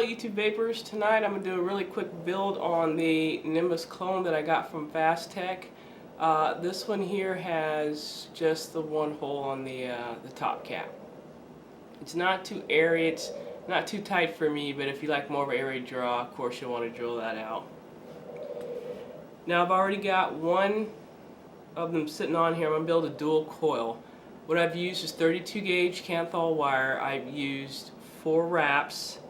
YouTube Vapors. Tonight I'm going to do a really quick build on the Nimbus Clone that I got from Fasttech. This one here has just the one hole on the top cap. It's not too airy, it's not too tight for me, but if you like more of an airy draw, of course you'll want to drill that out. Now I've already got one of them sitting on here. I'm going to build a dual coil. What I've used is 32 gauge Kanthal wire. I've used 4 wraps,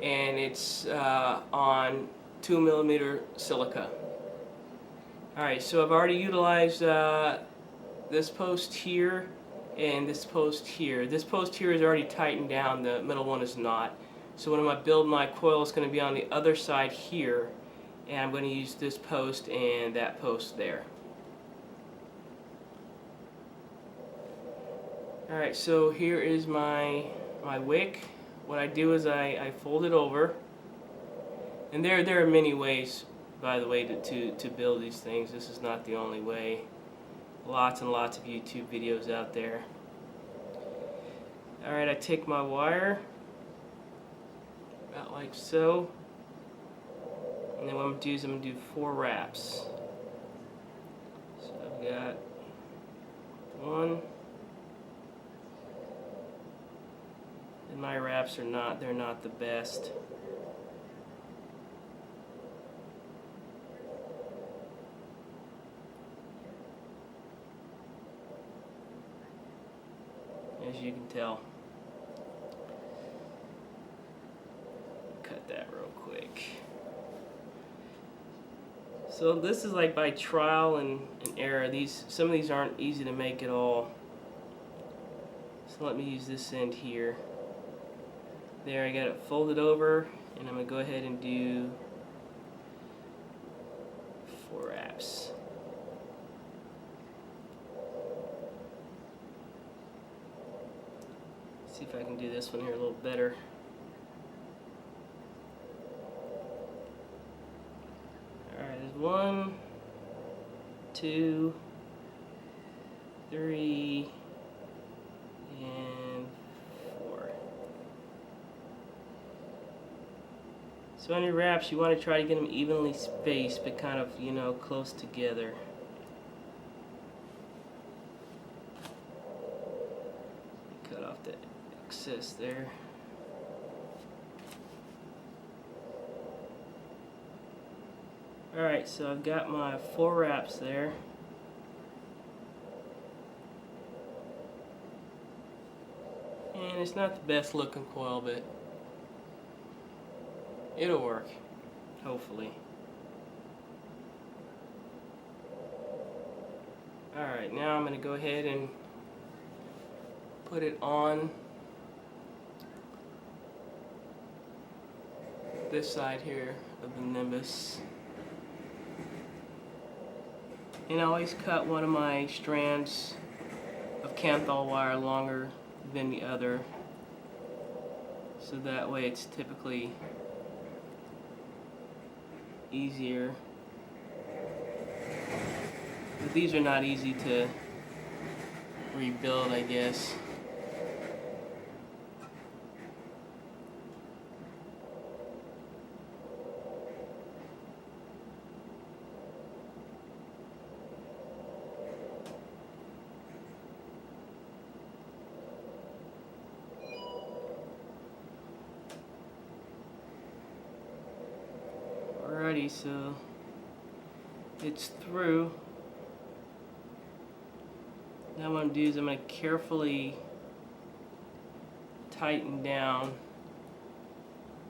and it's on 2mm silica. Alright, so I've already utilized this post here and this post here. This post here is already tightened down, the middle one is not. So when I'm going to build my coil, it's going to be on the other side here, and I'm going to use this post and that post there. Alright, so here is my wick. What I do is I fold it over, and there are many ways, by the way, to build these things. This is not the only way. Lots and lots of YouTube videos out there. Alright, I take my wire about like so, and then what I'm going to do is I'm going to do 4 wraps. So I've got 1. And my wraps are they're not the best. As you can tell. Cut that real quick. So this is like by trial and error. Some of these aren't easy to make at all. So let me use this end here. There, I got it folded over, and I'm going to go ahead and do 4 wraps. See if I can do this one here a little better. Alright, there's 1, 2, 3, and 4. So on your wraps, you want to try to get them evenly spaced, but kind of, you know, close together. Cut off the excess there. Alright, so I've got my 4 wraps there. And it's not the best looking coil, but it'll work, hopefully. Alright, now I'm going to go ahead and put it on this side here of the Nimbus. And I always cut one of my strands of Kanthal wire longer than the other, so that way it's typically easier. But these are not easy to rebuild, I guess. Alrighty, so it's through. Now what I'm going to do is I'm going to carefully tighten down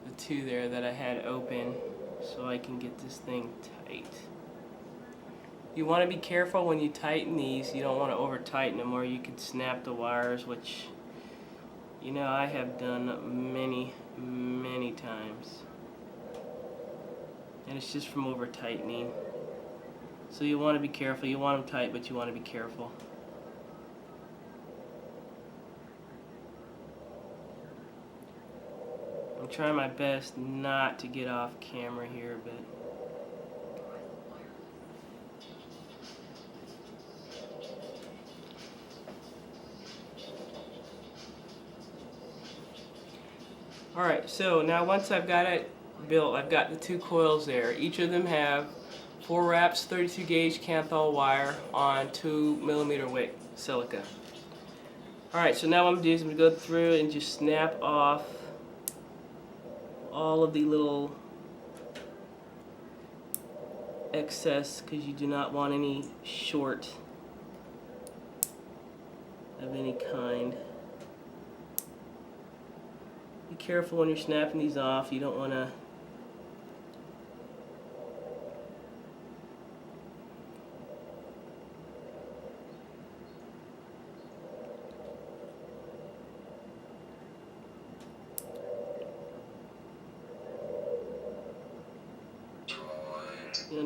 the 2 there that I had open so I can get this thing tight. You want to be careful when you tighten these. You don't want to over tighten them or you can snap the wires, which, you know, I have done many times. And it's just from over tightening. So you want to be careful. You want them tight, but you want to be careful. I'm trying my best not to get off camera here, but Alright, so now once I've got it built, I've got the two coils there. Each of them have 4 wraps 32 gauge Canthol wire on 2mm wick silica. Alright, so now what I'm going to do is I'm going to go through and just snap off all of the little excess, because you do not want any short of any kind. Be careful when you're snapping these off. You don't want to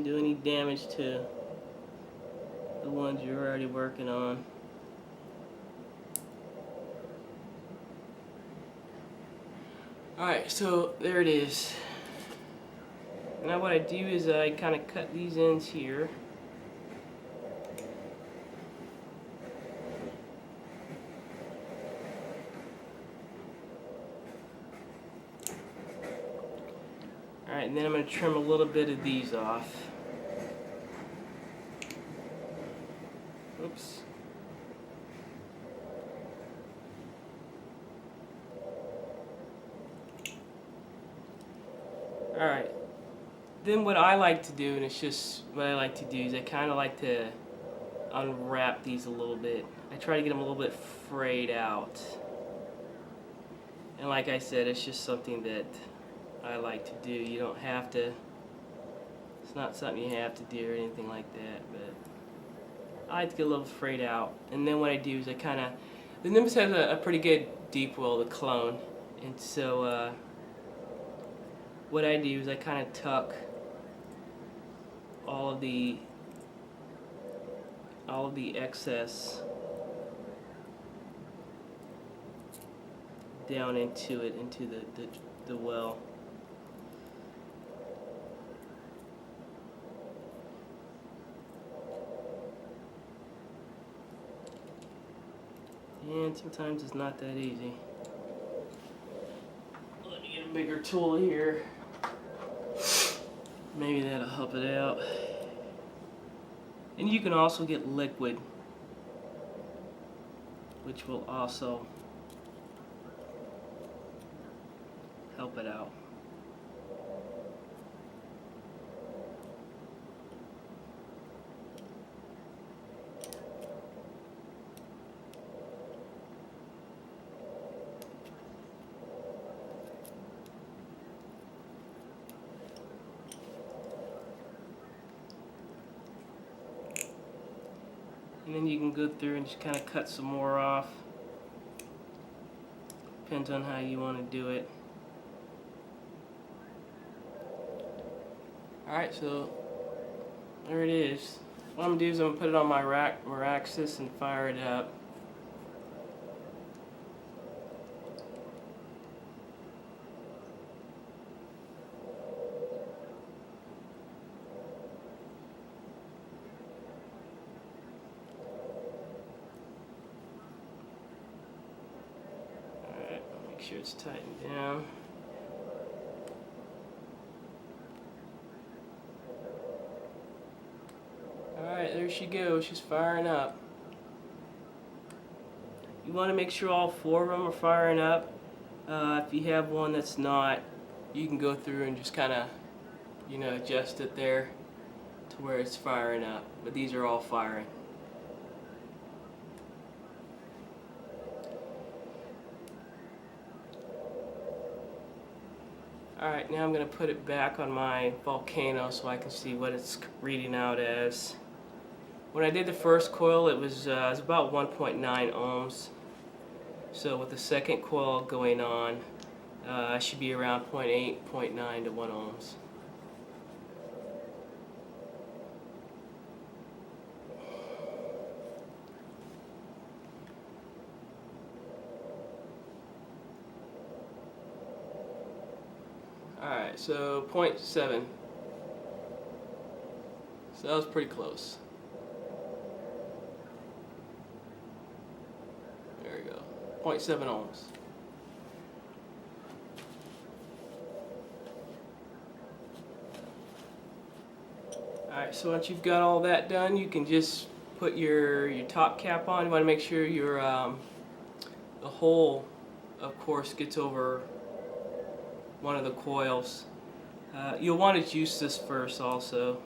do any damage to the ones you're already working on. Alright, so there it is. Now what I do is I kind of cut these ends here. Alright, and then I'm going to trim a little bit of these off. Oops. Alright. Then what I like to do, and it's just what I like to do, is I kind of like to unwrap these a little bit. I try to get them a little bit frayed out. And like I said, it's just something that I like to do. You don't have to, it's not something you have to do or anything like that, but I like to get a little frayed out. And then what I do is I kind of, the Nimbus has a pretty good deep well, the clone, and so what I do is I kind of tuck all of the excess down into it, into the well. And sometimes it's not that easy. Let me get a bigger tool here. Maybe that'll help it out. And you can also get liquid, which will also help it out. And then you can go through and just kind of cut some more off. Depends on how you want to do it. Alright, so there it is. What I'm going to do is I'm going to put it on my axis and fire it up. Make sure it's tightened down. Alright, there she goes. She's firing up. You want to make sure all 4 of them are firing up. If you have one that's not, you can go through and just kind of, adjust it there to where it's firing up. But these are all firing. Alright, now I'm going to put it back on my volcano so I can see what it's reading out as. When I did the first coil, it was about 1.9 ohms. So with the second coil going on, I should be around 0.8, 0.9 to 1 ohms. Alright, so 0.7. So that was pretty close. There we go. 0.7 ohms. Alright, so once you've got all that done, you can just put your top cap on. You want to make sure your the hole, of course, gets over one of the coils. You'll want to juice this first also.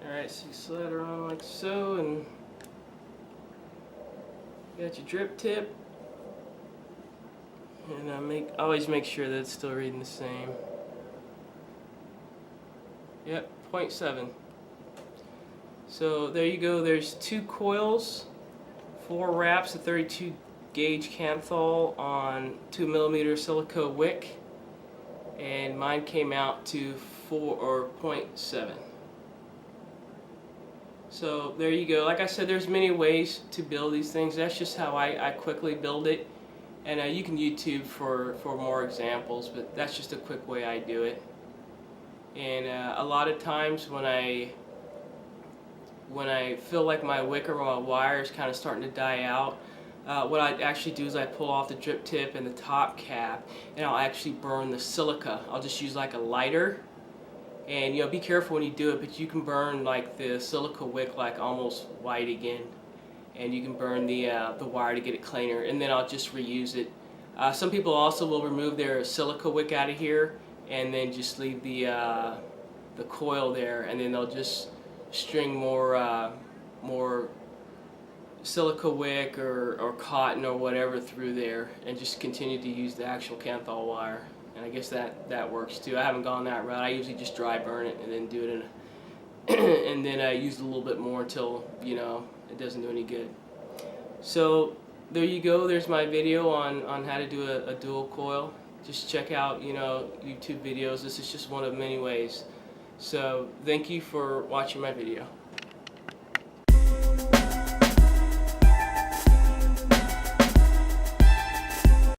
Alright, so you slide her on like so, and you got your drip tip. And always make sure that it's still reading the same. Yep, 0.7. So there you go, there's 2 coils, 4 wraps of 32 gauge Kanthal on 2mm silica wick, and mine came out to 0.7. So there you go. Like I said, there's many ways to build these things. That's just how I quickly build it. And you can YouTube for more examples, but that's just a quick way I do it. And a lot of times when I feel like my wick or my wire is kind of starting to die out, what I actually do is I pull off the drip tip and the top cap, and I'll actually burn the silica. I'll just use like a lighter. And you know, be careful when you do it, but you can burn like the silica wick like almost white again, and you can burn the wire to get it cleaner, and then I'll just reuse it. Some people also will remove their silica wick out of here and then just leave the coil there, and then they'll just string more silica wick or cotton or whatever through there, and just continue to use the actual Kanthal wire. And I guess that works too. I haven't gone that route. I usually just dry burn it and then do it in and then I use it a little bit more until, you know, it doesn't do any good. So there you go. There's my video on how to do a dual coil. Just check out, you know, YouTube videos. This is just one of many ways. So thank you for watching my video.